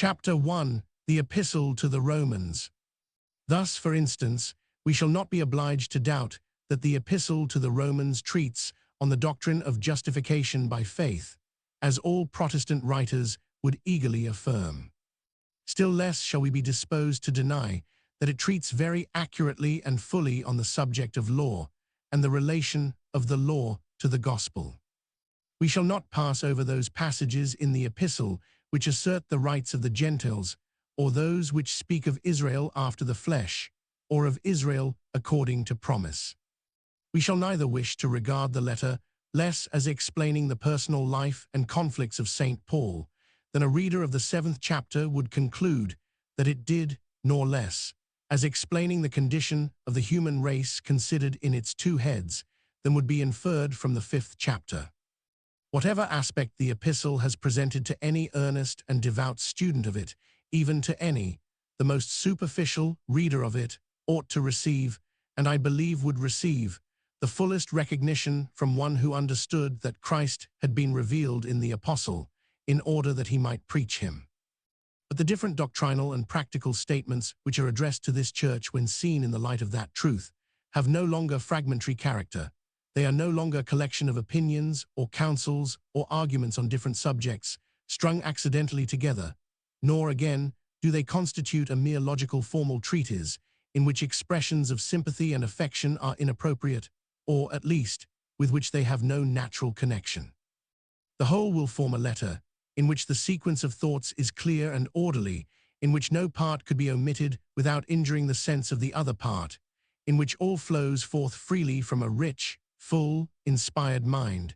Chapter 1. The Epistle to the Romans. Thus, for instance, we shall not be obliged to doubt that the Epistle to the Romans treats on the doctrine of justification by faith, as all Protestant writers would eagerly affirm. Still less shall we be disposed to deny that it treats very accurately and fully on the subject of law and the relation of the law to the gospel. We shall not pass over those passages in the epistle which assert the rights of the Gentiles, or those which speak of Israel after the flesh, or of Israel according to promise. We shall neither wish to regard the letter less as explaining the personal life and conflicts of St. Paul than a reader of the 7th chapter would conclude that it did, nor less as explaining the condition of the human race considered in its two heads than would be inferred from the 5th chapter. Whatever aspect the epistle has presented to any earnest and devout student of it, even to any, the most superficial reader of it, ought to receive, and I believe would receive, the fullest recognition from one who understood that Christ had been revealed in the apostle, in order that he might preach him. But the different doctrinal and practical statements which are addressed to this church when seen in the light of that truth have no longer fragmentary character. They are no longer a collection of opinions or counsels or arguments on different subjects strung accidentally together, nor again do they constitute a mere logical formal treatise in which expressions of sympathy and affection are inappropriate, or at least with which they have no natural connection. The whole will form a letter in which the sequence of thoughts is clear and orderly, in which no part could be omitted without injuring the sense of the other part, in which all flows forth freely from a rich, full, inspired mind,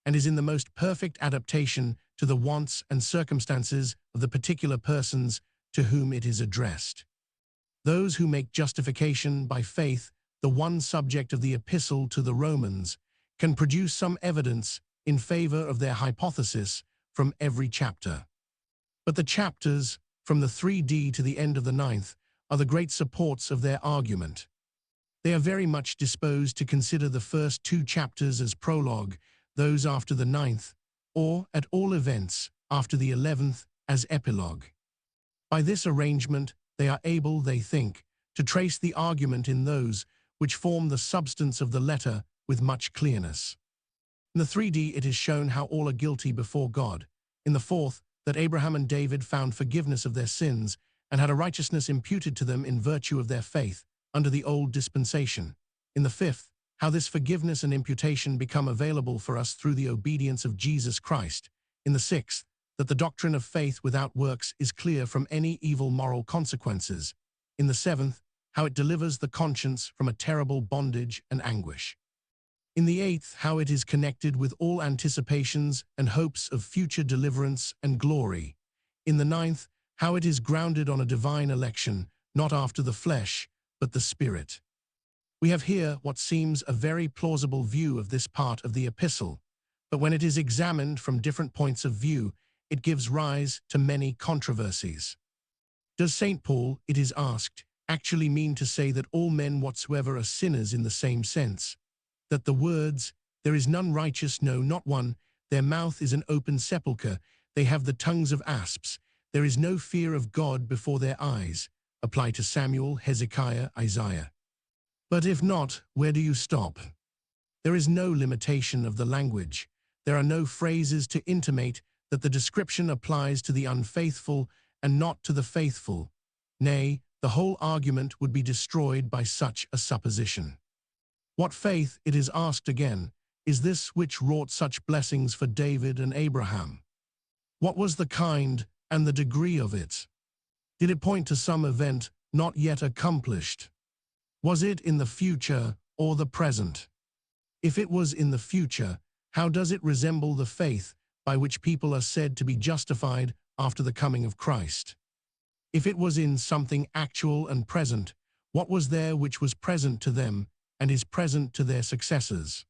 and is in the most perfect adaptation to the wants and circumstances of the particular persons to whom it is addressed. Those who make justification by faith the one subject of the epistle to the Romans can produce some evidence in favor of their hypothesis from every chapter. But the chapters, from the 3d to the end of the 9th, are the great supports of their argument. They are very much disposed to consider the first 2 chapters as prologue, those after the 9th, or, at all events, after the 11th, as epilogue. By this arrangement, they are able, they think, to trace the argument in those which form the substance of the letter with much clearness. In the 3d it is shown how all are guilty before God. In the 4th, that Abraham and David found forgiveness of their sins and had a righteousness imputed to them in virtue of their faith under the old dispensation. In the 5th, how this forgiveness and imputation become available for us through the obedience of Jesus Christ. In the 6th, that the doctrine of faith without works is clear from any evil moral consequences. In the 7th, how it delivers the conscience from a terrible bondage and anguish. In the 8th, how it is connected with all anticipations and hopes of future deliverance and glory. In the 9th, how it is grounded on a divine election, not after the flesh, but the Spirit. We have here what seems a very plausible view of this part of the epistle, but when it is examined from different points of view, it gives rise to many controversies. Does St. Paul, it is asked, actually mean to say that all men whatsoever are sinners in the same sense? That the words, "There is none righteous, no, not one, their mouth is an open sepulchre, they have the tongues of asps, there is no fear of God before their eyes," apply to Samuel, Hezekiah, Isaiah? But if not, where do you stop? There is no limitation of the language. There are no phrases to intimate that the description applies to the unfaithful and not to the faithful. Nay, the whole argument would be destroyed by such a supposition. What faith, it is asked again, is this which wrought such blessings for David and Abraham? What was the kind and the degree of it? Did it point to some event not yet accomplished? Was it in the future or the present? If it was in the future, how does it resemble the faith by which people are said to be justified after the coming of Christ? If it was in something actual and present, what was there which was present to them and is present to their successors?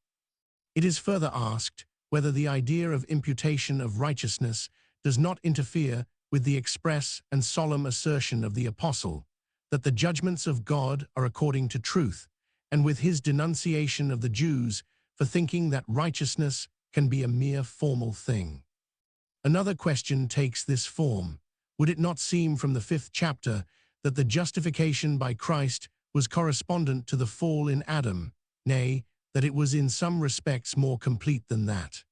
It is further asked whether the idea of imputation of righteousness does not interfere with the express and solemn assertion of the apostle that the judgments of God are according to truth, and with his denunciation of the Jews for thinking that righteousness can be a mere formal thing. Another question takes this form: Would it not seem from the 5th chapter that the justification by Christ was correspondent to the fall in Adam, nay, that it was in some respects more complete than that?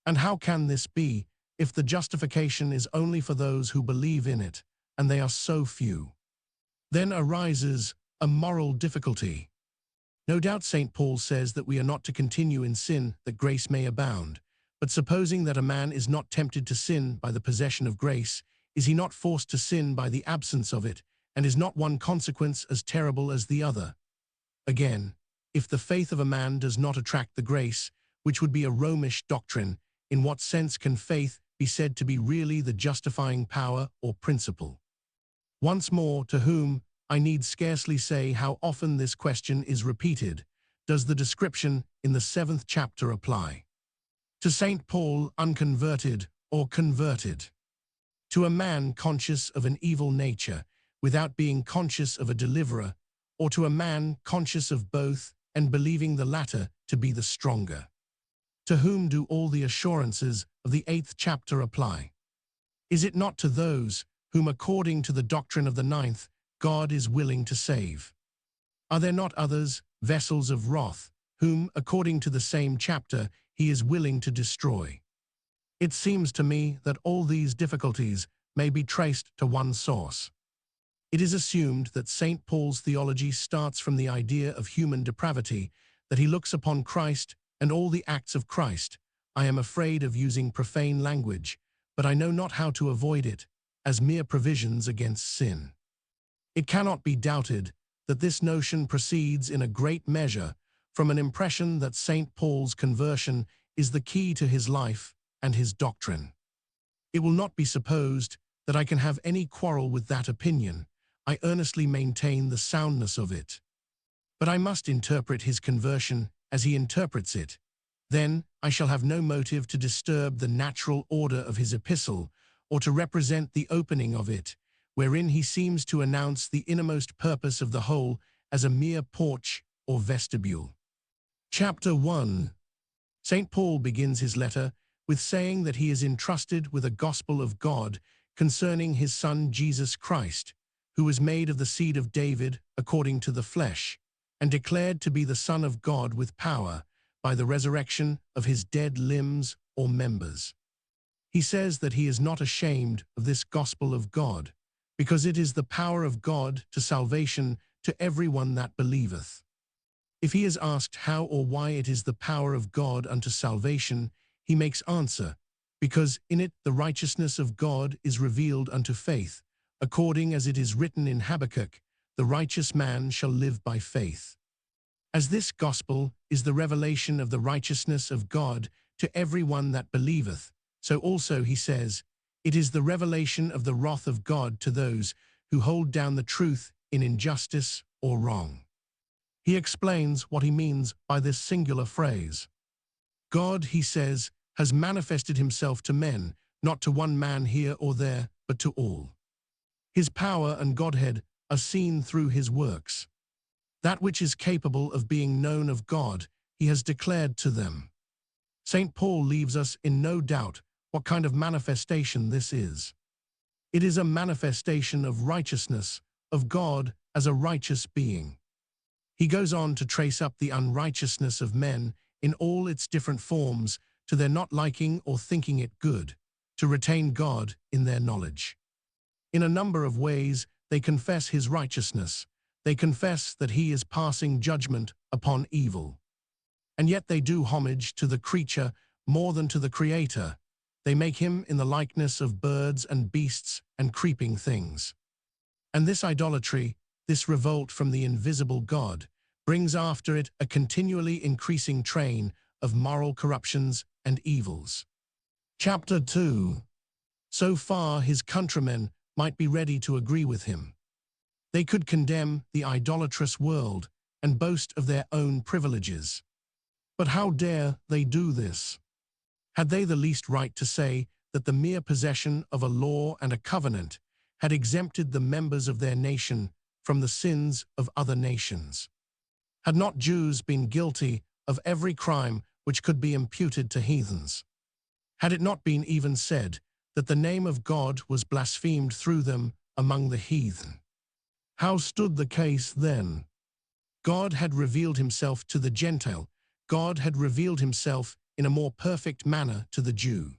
And how can this be, if the justification is only for those who believe in it, and they are so few? Then arises a moral difficulty. No doubt St. Paul says that we are not to continue in sin that grace may abound, but supposing that a man is not tempted to sin by the possession of grace, is he not forced to sin by the absence of it, and is not one consequence as terrible as the other? Again, if the faith of a man does not attract the grace, which would be a Romish doctrine, in what sense can faith be said to be really the justifying power or principle? Once more, to whom, I need scarcely say how often this question is repeated, does the description in the 7th chapter apply? To St. Paul, unconverted or converted? To a man conscious of an evil nature without being conscious of a deliverer, or to a man conscious of both and believing the latter to be the stronger? To whom do all the assurances of the 8th chapter apply? Is it not to those whom, according to the doctrine of the 9th, God is willing to save? Are there not others, vessels of wrath, whom, according to the same chapter, he is willing to destroy? It seems to me that all these difficulties may be traced to one source. It is assumed that St. Paul's theology starts from the idea of human depravity, that he looks upon Christ and all the acts of Christ. I am afraid of using profane language, but I know not how to avoid it, as mere provisions against sin. It cannot be doubted that this notion proceeds in a great measure from an impression that St. Paul's conversion is the key to his life and his doctrine. It will not be supposed that I can have any quarrel with that opinion. I earnestly maintain the soundness of it. But I must interpret his conversion as he interprets it. Then I shall have no motive to disturb the natural order of his epistle, or to represent the opening of it, wherein he seems to announce the innermost purpose of the whole as a mere porch or vestibule. Chapter 1. St. Paul begins his letter with saying that he is entrusted with a gospel of God concerning his Son Jesus Christ, who was made of the seed of David according to the flesh, and declared to be the Son of God with power, by the resurrection of his dead limbs or members. He says that he is not ashamed of this gospel of God, because it is the power of God to salvation to everyone that believeth. If he is asked how or why it is the power of God unto salvation, he makes answer, because in it the righteousness of God is revealed unto faith, according as it is written in Habakkuk, the righteous man shall live by faith. As this gospel is the revelation of the righteousness of God to every one that believeth, so also, he says, it is the revelation of the wrath of God to those who hold down the truth in injustice or wrong. He explains what he means by this singular phrase. God, he says, has manifested himself to men, not to one man here or there, but to all. His power and Godhead are seen through his works. That which is capable of being known of God, he has declared to them. St. Paul leaves us in no doubt what kind of manifestation this is. It is a manifestation of righteousness, of God as a righteous being. He goes on to trace up the unrighteousness of men in all its different forms, to their not liking or thinking it good, to retain God in their knowledge. In a number of ways, they confess his righteousness. They confess that he is passing judgment upon evil. And yet they do homage to the creature more than to the Creator. They make him in the likeness of birds and beasts and creeping things. And this idolatry, this revolt from the invisible God, brings after it a continually increasing train of moral corruptions and evils. Chapter 2. So far his countrymen might be ready to agree with him. They could condemn the idolatrous world and boast of their own privileges. But how dare they do this? Had they the least right to say that the mere possession of a law and a covenant had exempted the members of their nation from the sins of other nations? Had not Jews been guilty of every crime which could be imputed to heathens? Had it not been even said that the name of God was blasphemed through them among the heathen. How stood the case then? God had revealed himself to the Gentile. God had revealed himself in a more perfect manner to the Jew.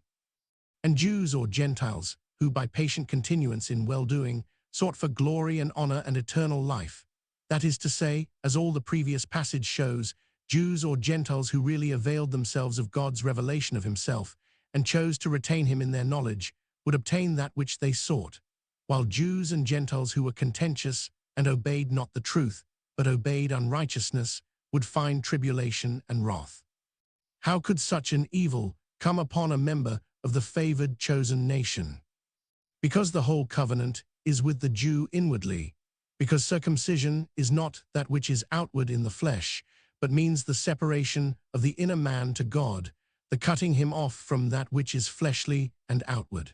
And Jews or Gentiles, who by patient continuance in well-doing sought for glory and honor and eternal life, that is to say, as all the previous passage shows, Jews or Gentiles who really availed themselves of God's revelation of himself and chose to retain him in their knowledge, would obtain that which they sought, while Jews and Gentiles who were contentious and obeyed not the truth, but obeyed unrighteousness, would find tribulation and wrath. How could such an evil come upon a member of the favored chosen nation? Because the whole covenant is with the Jew inwardly, because circumcision is not that which is outward in the flesh, but means the separation of the inner man to God, the cutting him off from that which is fleshly and outward.